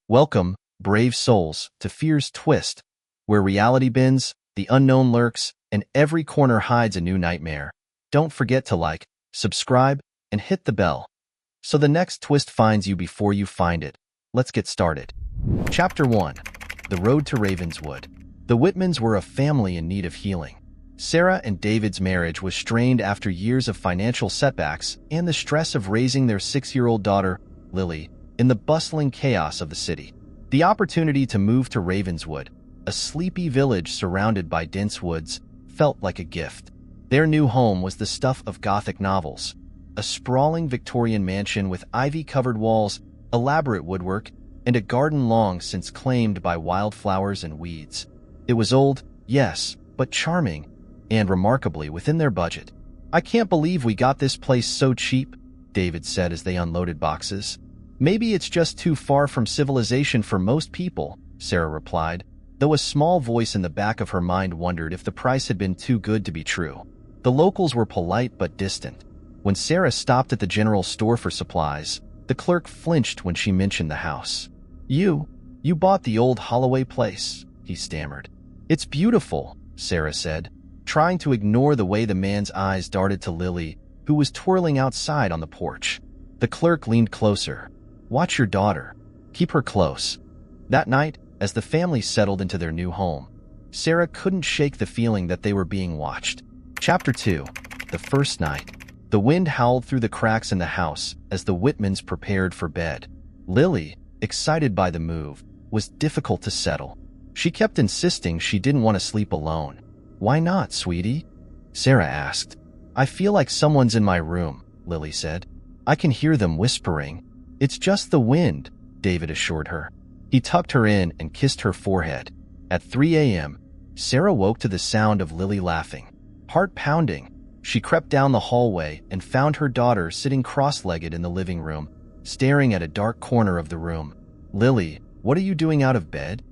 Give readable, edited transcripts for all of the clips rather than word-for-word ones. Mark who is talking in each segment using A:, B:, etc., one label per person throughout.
A: Welcome, brave souls, to Fear's Twist, where reality bends, the unknown lurks, and every corner hides a new nightmare. Don't forget to like, subscribe, and hit the bell, so the next twist finds you before you find it. Let's get started. Chapter 1. The Road to Ravenswood. The Whitmans were a family in need of healing. Sarah and David's marriage was strained after years of financial setbacks and the stress of raising their 6-year-old daughter, Lily, in the bustling chaos of the city. The opportunity to move to Ravenswood, a sleepy village surrounded by dense woods, felt like a gift. Their new home was the stuff of Gothic novels, a sprawling Victorian mansion with ivy-covered walls, elaborate woodwork, and a garden long since claimed by wildflowers and weeds. It was old, yes, but charming, and remarkably within their budget. "I can't believe we got this place so cheap," David said as they unloaded boxes. "Maybe it's just too far from civilization for most people," Sarah replied, though a small voice in the back of her mind wondered if the price had been too good to be true. The locals were polite but distant. When Sarah stopped at the general store for supplies, the clerk flinched when she mentioned the house. You bought the old Holloway place," he stammered. "It's beautiful," Sarah said, trying to ignore the way the man's eyes darted to Lily, who was twirling outside on the porch. The clerk leaned closer. "Watch your daughter. Keep her close." That night, as the family settled into their new home, Sarah couldn't shake the feeling that they were being watched. Chapter 2. The First Night. The wind howled through the cracks in the house as the Whitmans prepared for bed. Lily, excited by the move, was difficult to settle. She kept insisting she didn't want to sleep alone. "Why not, sweetie?" Sarah asked. "I feel like someone's in my room," Lily said. "I can hear them whispering." "It's just the wind," David assured her. He tucked her in and kissed her forehead. At 3 a.m., Sarah woke to the sound of Lily laughing. Heart pounding, she crept down the hallway and found her daughter sitting cross-legged in the living room, staring at a dark corner of the room. "Lily, what are you doing out of bed?"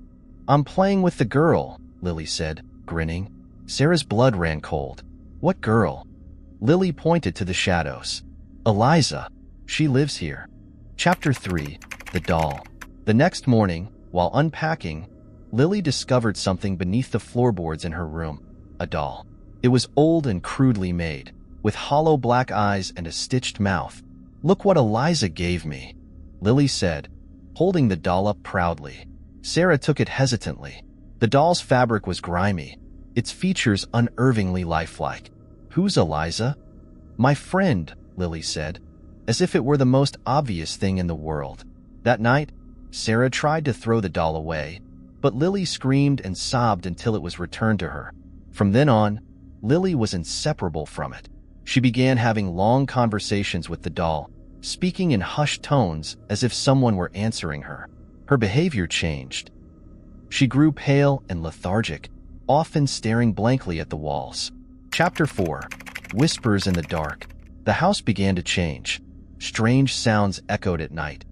A: "I'm playing with the girl," Lily said, grinning. Sarah's blood ran cold. "What girl?" Lily pointed to the shadows. "Eliza. She lives here." Chapter 3. The Doll. The next morning, while unpacking, Lily discovered something beneath the floorboards in her room. A doll. It was old and crudely made, with hollow black eyes and a stitched mouth. "Look what Eliza gave me," Lily said, holding the doll up proudly. Sarah took it hesitantly. The doll's fabric was grimy, its features unnervingly lifelike. "Who's Eliza?" "My friend," Lily said, as if it were the most obvious thing in the world. That night, Sarah tried to throw the doll away, but Lily screamed and sobbed until it was returned to her. From then on, Lily was inseparable from it. She began having long conversations with the doll, speaking in hushed tones as if someone were answering her. Her behavior changed. She grew pale and lethargic, often staring blankly at the walls. Chapter 4. Whispers in the Dark. The house began to change. Strange sounds echoed at night.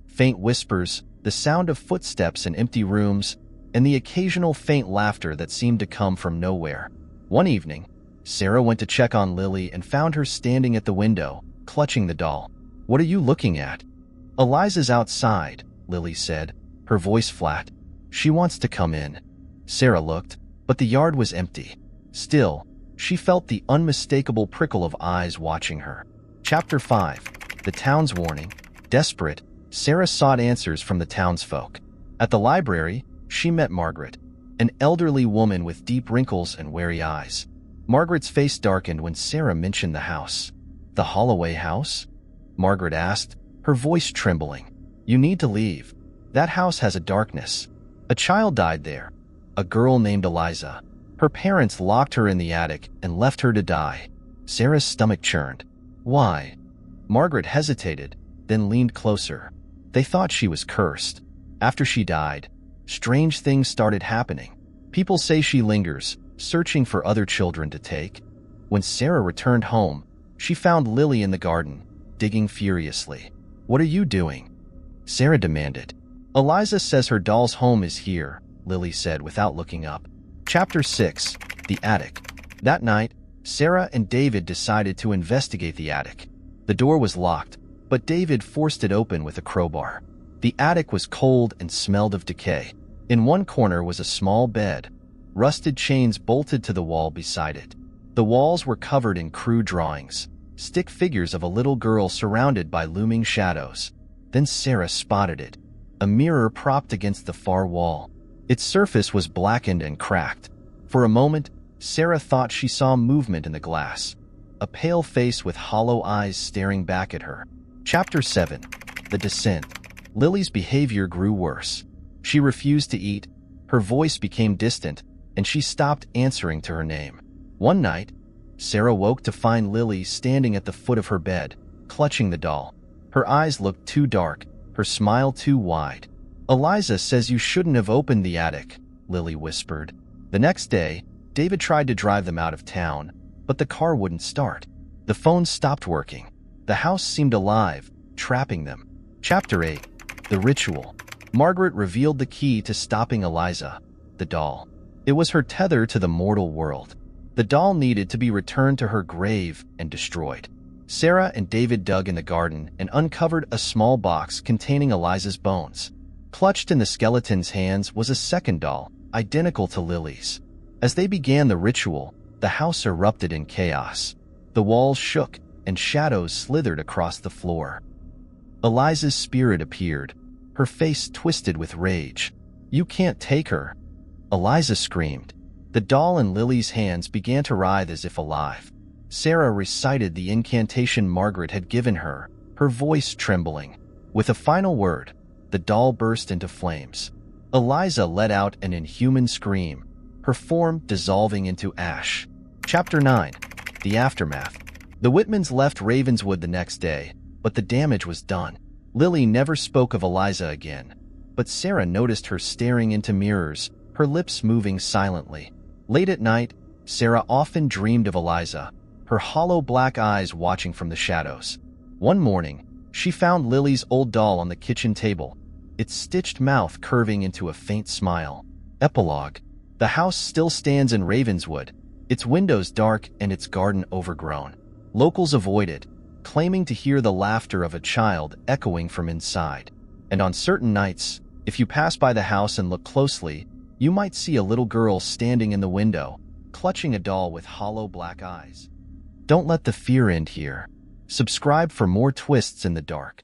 A: Faint whispers, the sound of footsteps in empty rooms, and the occasional faint laughter that seemed to come from nowhere. One evening, Sarah went to check on Lily and found her standing at the window, clutching the doll. "What are you looking at?" "Eliza's outside," Lily said, her voice flat. "She wants to come in." Sarah looked, but the yard was empty. Still, she felt the unmistakable prickle of eyes watching her. Chapter 5. The Town's Warning. Desperate, Sarah sought answers from the townsfolk. At the library, she met Margaret, an elderly woman with deep wrinkles and wary eyes. Margaret's face darkened when Sarah mentioned the house. "The Holloway house?" Margaret asked, her voice trembling. "You need to leave. That house has a darkness. A child died there, a girl named Eliza. Her parents locked her in the attic and left her to die." Sarah's stomach churned. "Why?" Margaret hesitated, then leaned closer. "They thought she was cursed. After she died, strange things started happening. People say she lingers, searching for other children to take." When Sarah returned home, she found Lily in the garden, digging furiously. "What are you doing?" Sarah demanded. "Eliza says her doll's home is here," Lily said without looking up. Chapter 6. The Attic. That night, Sarah and David decided to investigate the attic. The door was locked, but David forced it open with a crowbar. The attic was cold and smelled of decay. In one corner was a small bed, rusted chains bolted to the wall beside it. The walls were covered in crude drawings, stick figures of a little girl surrounded by looming shadows. Then Sarah spotted it, a mirror propped against the far wall. Its surface was blackened and cracked. For a moment, Sarah thought she saw movement in the glass, a pale face with hollow eyes staring back at her. Chapter 7. The Descent. Lily's behavior grew worse. She refused to eat, her voice became distant, and she stopped answering to her name. One night, Sarah woke to find Lily standing at the foot of her bed, clutching the doll. Her eyes looked too dark, her smile too wide. "Eliza says you shouldn't have opened the attic," Lily whispered. The next day, David tried to drive them out of town, but the car wouldn't start. The phone stopped working. The house seemed alive, trapping them. Chapter 8. The Ritual. Margaret revealed the key to stopping Eliza, the doll. It was her tether to the mortal world. The doll needed to be returned to her grave and destroyed. Sarah and David dug in the garden and uncovered a small box containing Eliza's bones. Clutched in the skeleton's hands was a second doll, identical to Lily's. As they began the ritual, the house erupted in chaos. The walls shook, and shadows slithered across the floor. Eliza's spirit appeared, her face twisted with rage. "You can't take her," Eliza screamed. The doll in Lily's hands began to writhe as if alive. Sarah recited the incantation Margaret had given her, her voice trembling. With a final word, the doll burst into flames. Eliza let out an inhuman scream, her form dissolving into ash. Chapter 9. The Aftermath. The Whitmans left Ravenswood the next day, but the damage was done. Lily never spoke of Eliza again, but Sarah noticed her staring into mirrors, her lips moving silently. Late at night, Sarah often dreamed of Eliza, her hollow black eyes watching from the shadows. One morning, she found Lily's old doll on the kitchen table, its stitched mouth curving into a faint smile. Epilogue. The house still stands in Ravenswood, its windows dark and its garden overgrown. Locals avoid it, claiming to hear the laughter of a child echoing from inside. And on certain nights, if you pass by the house and look closely, you might see a little girl standing in the window, clutching a doll with hollow black eyes. Don't let the fear end here. Subscribe for more twists in the dark.